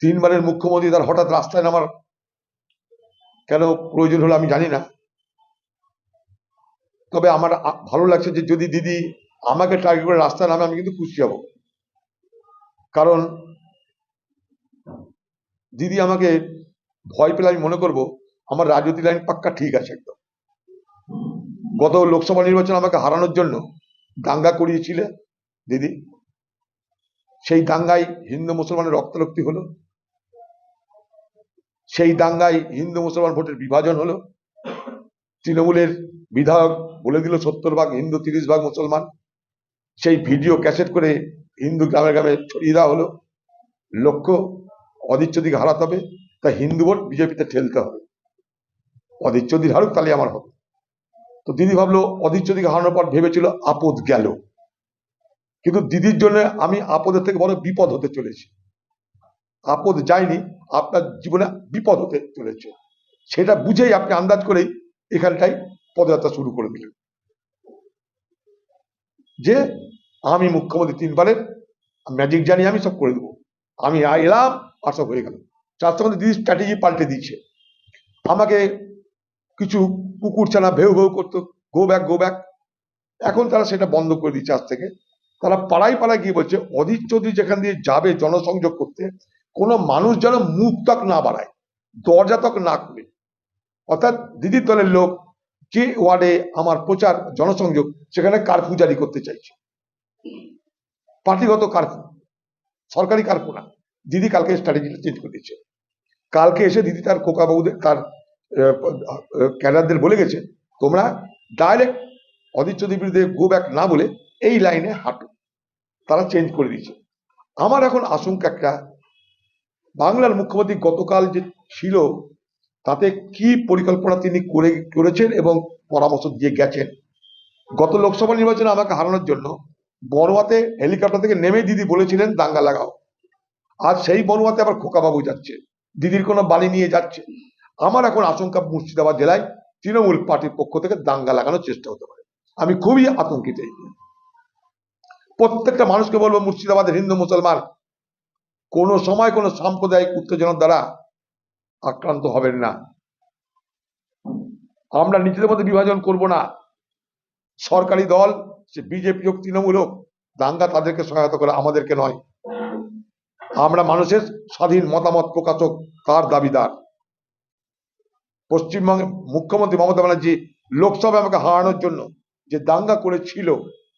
তিনবারের মুখ্যমন্ত্রী, তার হঠাৎ রাস্তায় নামার কেন প্রয়োজন হলো আমি জানি না। তবে আমার ভালো লাগছে যে যদি দিদি আমাকে টার্গেট করে রাস্তায় নামে আমি কিন্তু খুশি হব, কারণ দিদি আমাকে ভয় পেলে আমি মনে করব আমার রাজনীতি লাইন পাক্কা ঠিক আছে একদম। গত লোকসভা নির্বাচন আমাকে হারানোর জন্য দাঙ্গা করিয়েছিলে দিদি, সেই দাঙ্গায় হিন্দু মুসলমানের রক্তারক্তি হলো, সেই দাঙ্গায় হিন্দু মুসলমান ভোটের বিভাজন হলো, তৃণমূলের বিধায়ক বলে দিল 70 ভাগ হিন্দু 30 ভাগ মুসলমান, সেই ভিডিও ক্যাসেট করে হিন্দু গ্রামে গ্রামে ছড়িয়ে দেওয়া হলো। লক্ষ্য অধীর চৌধুরীকে হারাতে হবে, তাই হিন্দু ভোট বিজেপিতে ঠেলতে হবে, অধীর চৌধুরী হারুক তাহলে আমার হবে। তো দিদি ভাবলো, অধীর চৌধুরীকে হারানোর পর ভেবেছিল আপদ গেল, কিন্তু দিদির জন্য আমি আপদের থেকে বড় বিপদ হতে চলেছি। আপদ যায়নি, আপনার জীবনে বিপদ হতে চলেছে, সেটা বুঝেই আপনি আন্দাজ করেই এখানটাই পদযাত্রা শুরু করে দিলেন যে আমি মুখ্যমন্ত্রী তিনবারের, ম্যাজিক জানি আমি সব করে দেবো, আমি এলাম আর সব হয়ে গেল। তার সঙ্গে দিদি স্ট্র্যাটেজি পাল্টে দিচ্ছে, আমাকে কিছু কুকুর ছানা ভেউ ভেউ করতো, গো ব্যাক গো ব্যাক, এখন তারা সেটা বন্ধ করে দিচ্ছে। আজ থেকে তারা পাড়ায় পাড়ায় গিয়ে বলছে অধীর চৌধুরী যেখান দিয়ে যাবে জনসংযোগ করতে, কোনো মানুষ যেন মুখ তক না বাড়ায়, দরজা তক না খুলে। অর্থাৎ দিদির দলের লোক যে ওয়ার্ডে আমার প্রচার জনসংযোগ, সেখানে কারফিউ জারি করতে চাইছে, পার্টিগত কারফিউ, সরকারি কারফিউ না। দিদি কালকে স্ট্র্যাটেজিটা চেঞ্জ করে দিয়েছে। কালকে এসে দিদি তার খোকাবাবুদের, তার ক্যাডারদের বলে গেছে, তোমরা ডাইরেক্ট অধীর চৌধুরীর বিরুদ্ধে গো ব্যাক না বলে এই লাইনে হাঁটো। তারা চেঞ্জ করে দিয়েছে। আমার এখন আশঙ্কা একটা, বাংলার মুখ্যমন্ত্রী গতকাল যে ছিল তাতে কি পরিকল্পনা তিনি করেছেন এবং পরামর্শ দিয়ে গেছেন। গত লোকসভা নির্বাচনে আমাকে হারানোর জন্য বড়ুয়াতে হেলিকপ্টার থেকে নেমে দিদি বলেছিলেন দাঙ্গা লাগাও, আজ সেই বড়ুয়াতে আবার খোকাবাবু যাচ্ছে, দিদির কোনো বাণী নিয়ে যাচ্ছে। আমার এখন আশঙ্কা মুর্শিদাবাদ জেলায় তৃণমূল পার্টির পক্ষ থেকে দাঙ্গা লাগানোর চেষ্টা হতে পারে। আমি খুবই আতঙ্কিত। প্রত্যেকটা মানুষকে বলবো, মুর্শিদাবাদের হিন্দু মুসলমান কোনো সময় কোনো সাম্প্রদায়িক উত্তেজনার দ্বারা আক্রান্ত হবেন না। আমরা নিজেদের মধ্যে বিভাজন করব না। সরকারি দল, সে বিজেপি হোক তৃণমূল হোক, দাঙ্গা তাদেরকে সহায়তা করে, আমাদেরকে নয়। আমরা মানুষের স্বাধীন মতামত প্রকাশক, তার দাবিদার। পশ্চিমবঙ্গের মুখ্যমন্ত্রী মমতা ব্যানার্জি লোকসভায় আমাকে হারানোর জন্য যে দাঙ্গা করেছিল,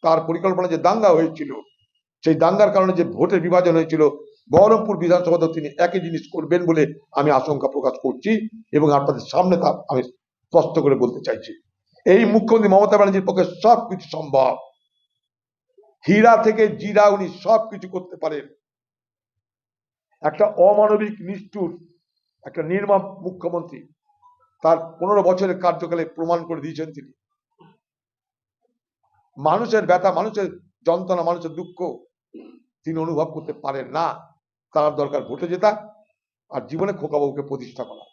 তার পরিকল্পনা যে দাঙ্গা হয়েছিল, সেই দাঙ্গার কারণে যে ভোটের বিভাজন হয়েছিল, বহরমপুর বিধানসভাতেও তিনি একই জিনিস করবেন বলে আমি আশঙ্কা প্রকাশ করছি এবং আপনাদের সামনে তা আমি স্পষ্ট করে বলতে চাইছি। এই মুখ্যমন্ত্রী মমতা ব্যানার্জির পক্ষে সবকিছু সম্ভব। হীরা থেকে জিরা উনি সবকিছু করতে পারেন। একটা অমানবিক, নিষ্ঠুর, একটা নির্মম মুখ্যমন্ত্রী, তার 15 বছরের কার্যকালে প্রমাণ করে দিয়েছেন তিনি। মানুষের ব্যথা, মানুষের যন্ত্রণা, মানুষের দুঃখ তিনি অনুভব করতে পারেন না। তার দরকার ভোটে জেতা আর জীবনে খোকাবাবুকে প্রতিষ্ঠা করা।